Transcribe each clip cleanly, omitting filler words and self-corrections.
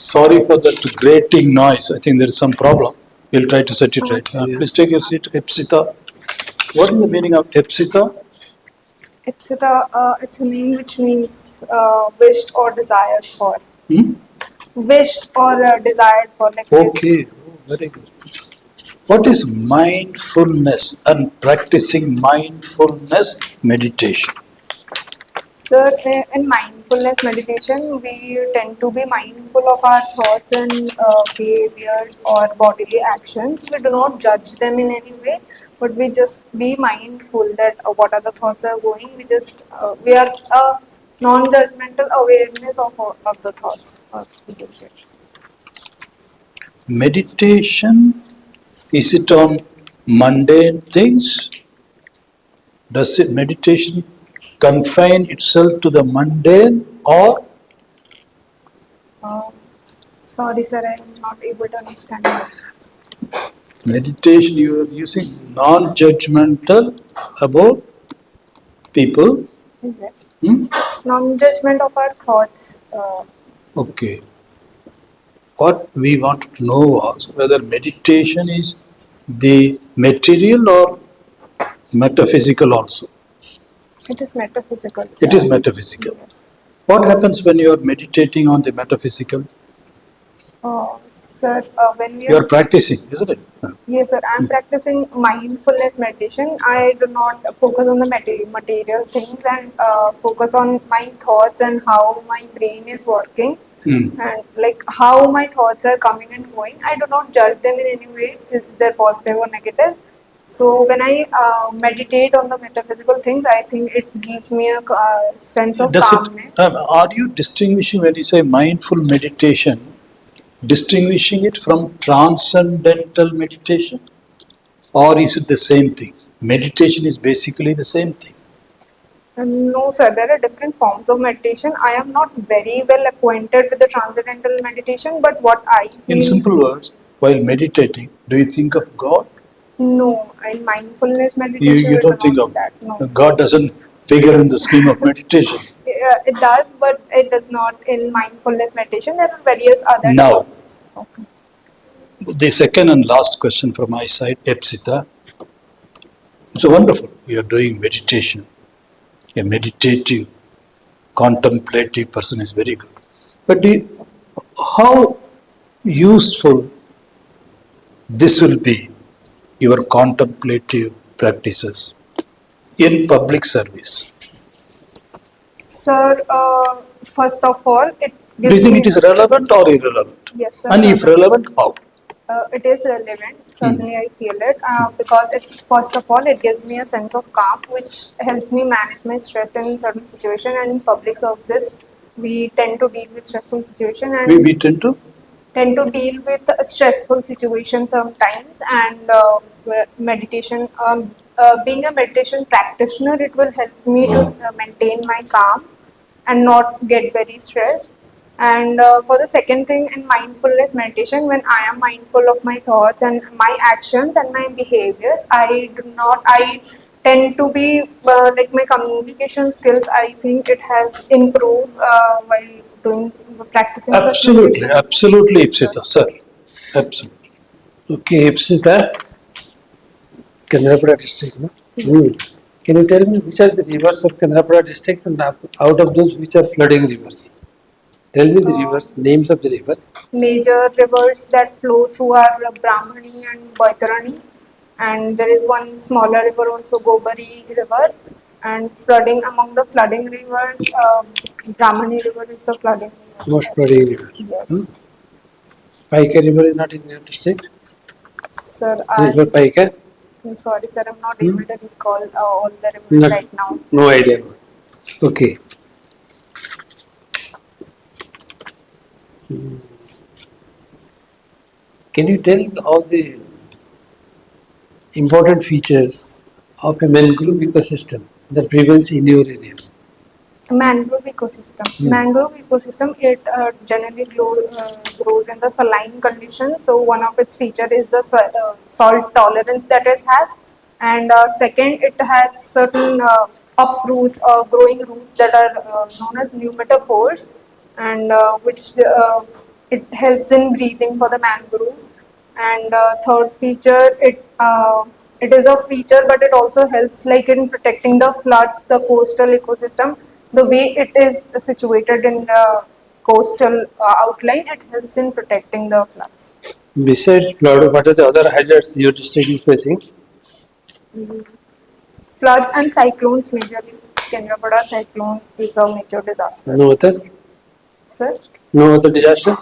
Sorry for that grating noise. I think there is some problem. We'll try to set it right. Please take your seat. EPSITA. What is the meaning of EPSITA? EPSITA, it's a name which means wished or desired for. Wished or desired for. Like Okay, very good. What is mindfulness and practicing mindfulness meditation? Sir, in mindfulness meditation, we tend to be mindful of our thoughts and behaviors or bodily actions. We do not judge them in any way, but we just be mindful that what are the thoughts are going. We are non-judgmental awareness of the thoughts or behaviors. Meditation, is it on mundane things? Does it meditation confine itself to the mundane or? Sorry, sir, I am not able to understand that. Meditation, you are using non-judgmental about people. Yes. Non-judgment of our thoughts. Okay. What we wanted to know was whether meditation is the material or metaphysical also. It is metaphysical. It is metaphysical. Yes. What happens when you are meditating on the metaphysical? Sir, when we You are practicing, isn't it? yes, sir, I am practicing mindfulness meditation. I do not focus on the material things and focus on my thoughts and how my brain is working and like how my thoughts are coming and going. I do not judge them in any way, if they're positive or negative. So when I meditate on the metaphysical things, I think it gives me a sense of calmness. Are you distinguishing when you say mindful meditation, distinguishing it from transcendental meditation? Or is it the same thing? Meditation is basically the same thing. No, sir, there are different forms of meditation. I am not very well acquainted with the transcendental meditation, but what I feel. In simple words, while meditating, do you think of God? No, in mindfulness meditation, You don't think of that. No. God doesn't figure in the scheme of meditation. It does, but it does not in mindfulness meditation. There are various other. Now, Okay. the second and last question from my side, EPSITA. It's a wonderful. You are doing meditation. A meditative, contemplative person is very good. But how useful this will be, your contemplative practices, in public service? Sir, first of all, it Do you think it is relevant or irrelevant? Yes, sir. And if relevant, how? It is relevant. Certainly, I feel it because first of all, it gives me a sense of calm, which helps me manage my stress in certain situations. And in public services, we tend to deal with stressful situations, and We tend to? deal with stressful situations sometimes. And meditation, being a meditation practitioner, it will help me to maintain my calm and not get very stressed. And for the second thing, in mindfulness meditation, when I am mindful of my thoughts and my actions and my behaviors, I tend to be like my communication skills. I think it has improved while doing practicing. Absolutely, absolutely, EPSITA, sir. Absolutely. Okay, EPSITA, Kendrapada district. No? Yes. Can you tell me which are the rivers of Kendrapada district, and out of those, which are flooding rivers? Tell me the rivers, names of the rivers. Major rivers that flow through are Brahmani and Baitarani, and there is one smaller river also, Gobari River. And flooding, among the flooding rivers, Brahmani River is the flooding river. Most flooding river. Yes. Paika river is not in your district? Sir, River Paika? I'm sorry, sir, I'm not able to recall all the rivers right now. No idea. Okay. Can you tell all the important features of a mangrove ecosystem that prevails in your area? Mangrove ecosystem. Mangrove ecosystem, it generally grows in the saline conditions. So one of its feature is the salt tolerance that it has, and second, it has certain uproots or growing roots that are known as pneumatophores, and which it helps in breathing for the mangroves. And third feature, it is a feature, but it also helps like in protecting the floods, the coastal ecosystem. The way it is situated in the coastal outline, it helps in protecting the floods. Besides flood, what are the other hazards your district is facing? Floods and cyclones majorly. Kendrapada cyclone is a major disaster. No other? Sir, No other disaster?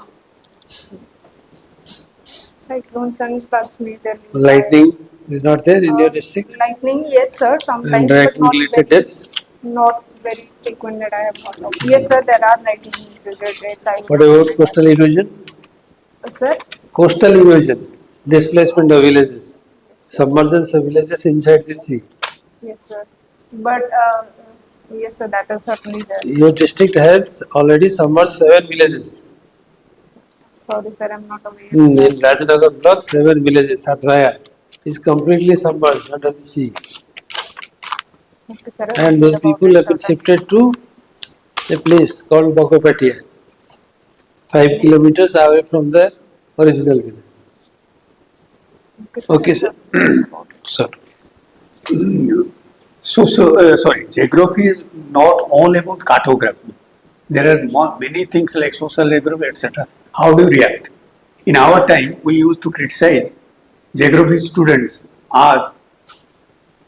cyclones and floods majorly. Lightning is not there in your district? Lightning, yes, sir. Sometimes, And but lightning not related very, deaths? not very frequent that I have thought of. Yes, sir. There are lightning related deaths. I What would about not coastal erosion? Sir, Coastal erosion, displacement of villages, submergence of villages inside the sea. yes, sir. But yes, sir. That is certainly there. Your district has already submerged 7 villages. Sorry, sir. I'm not aware. In Rajanagar block, 7 villages, Satraya, is completely submerged under the sea. Okay, sir. And those people have been shifted to a place called Bokopatia, 5 kilometers away from the original village. Okay, sir. Sir, Sorry, geography is not all about cartography. There are many things like social geography, etc. How do you react? In our time, we used to criticize geography students as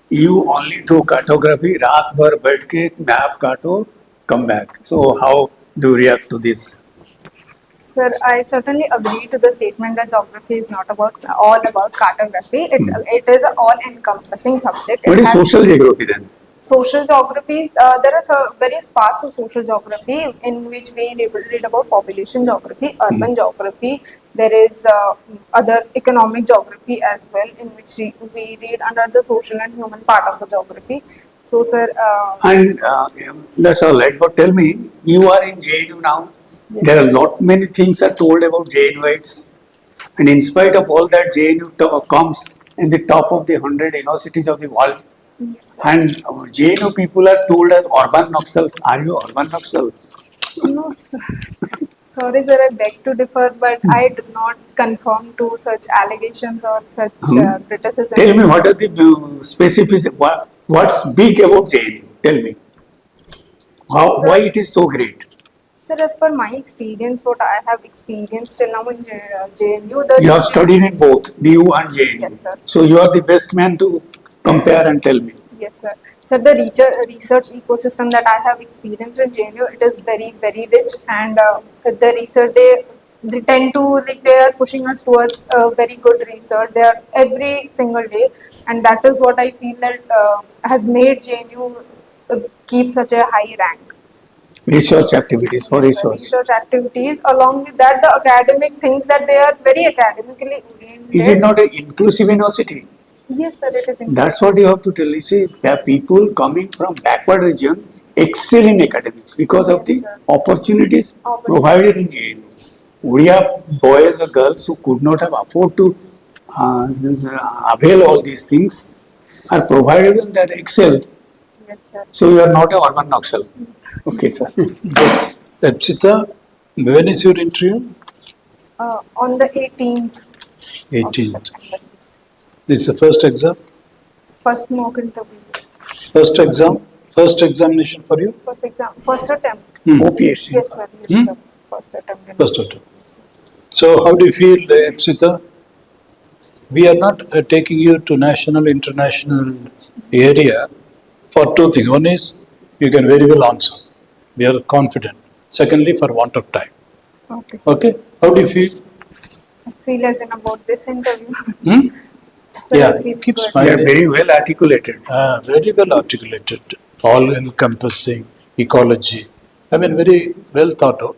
you only do cartography, रात भर बैठ के map काटो, come back. So how do you react to this? Sir, I certainly agree to the statement that geography is not all about cartography. It is an all-encompassing subject. What It is has social geography then? social geography. There are various parts of social geography in which we read about population geography, urban geography. There is other economic geography as well, in which we read under the social and human part of the geography. So, sir, And that's all right. But tell me, you are in JNU now. Yes. There are lot many things are told about JNUites, and in spite of all that, JNU comes in the top of the 100 universities of the world. yes, sir. And our JNU people are told as urban Naxals. Are you urban Naxal? No, sir. Sorry, sir, I beg to differ, but I do not conform to such allegations or such criticisms. Tell me what are the specifics? What's big about JNU? Tell me. Why it is so great? Sir, as per my experience, what I have experienced till now in JNU, the You have studied in both DU and JNU. Yes, sir. So you are the best man to compare and tell me. Yes, sir. Sir, the research ecosystem that I have experienced in JNU, it is very, very rich, and the research they tend to like they are pushing us towards very good research. They are every single day, and that is what I feel that has made JNU keep such a high rank. Research activities for Yes, sir. research. Research activities. Along with that, the academic things that they are very academically oriented. Is it not an inclusive university? Yes, sir. It is. That's what you have to tell. You see, there are people coming from backward region excel in academics because of the Yes, sir. opportunities provided in JNU. Odia boys or girls who could not have afford to avail all these things are provided and that excel. Yes, sir. So you are not a urban Naxal. Okay, sir. EPSITA, when is your interview? On the 18th. of 18th. September, yes. This is the first exam? First mock interview. Yes. First exam? First examination for you? First exam. First attempt. OPSC. Yes, sir. Yes, sir. First attempt. First attempt. Yes, sir. So how do you feel, EPSITA? We are not taking you to national, international area for two things. One is you can very well answer. We are confident. Secondly, for want of time. Okay, sir. Okay? How do you feel? I feel as in about this interview. Hmm? Sir, Yeah, I feel keep good. You smiling. are very well articulated. Very well articulated, all encompassing ecology. I mean, very well thought out.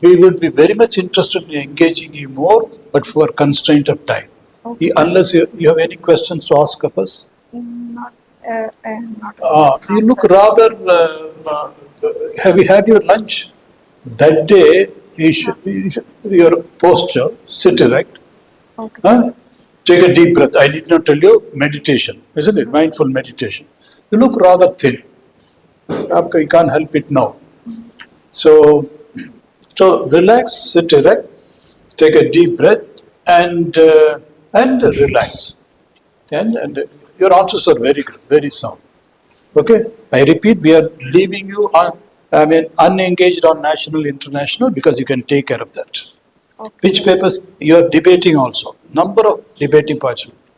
We would be very much interested in engaging you more, but for constraint of time. Okay. Unless you have any questions to ask of us. Not. Not. You look rather. Have you had your lunch? That day, your posture, sit erect. Okay. Sir. Huh? Take a deep breath. I need not tell you, meditation, isn't it? Mindful meditation. You look rather thin. You can't help it now. So relax, sit erect, take a deep breath and relax. And your answers are very good, very sound. Okay, I repeat, we are leaving you unengaged on national, international because you can take care of that. Okay. Which papers you are debating also? Number of debating participants.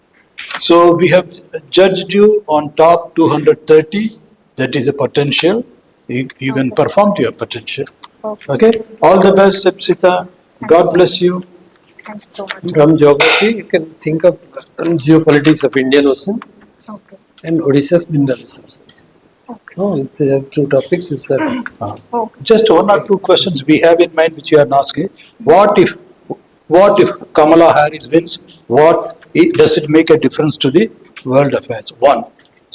So we have judged you on top 230. That is the potential. You can Okay. perform to your potential. Okay. Okay. All the best, EPSITA. God bless you. Thank you so much. From geography, you can think of geopolitics of Indian Ocean Okay. and Odisha's mineral resources. Okay. Oh, there are two topics which are Okay. Just one or two questions we have in mind which you are asking. What if Kamala Harris wins? Does it make a difference to the world affairs? One,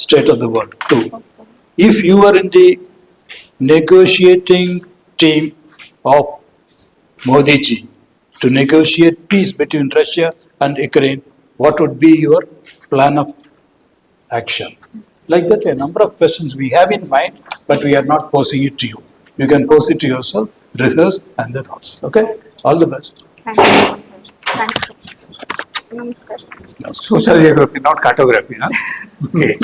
state of the world. Two, if you were in the negotiating team of Modi ji to negotiate peace between Russia and Ukraine, what would be your plan of action? Like that, a number of questions we have in mind, but we are not posing it to you. You can pose it to yourself, rehearse, and then answer. Okay? All the best. Thank you so much, sir. Thank you so much, sir. Namaskar, sir. Social geography, not cartography, huh? Okay.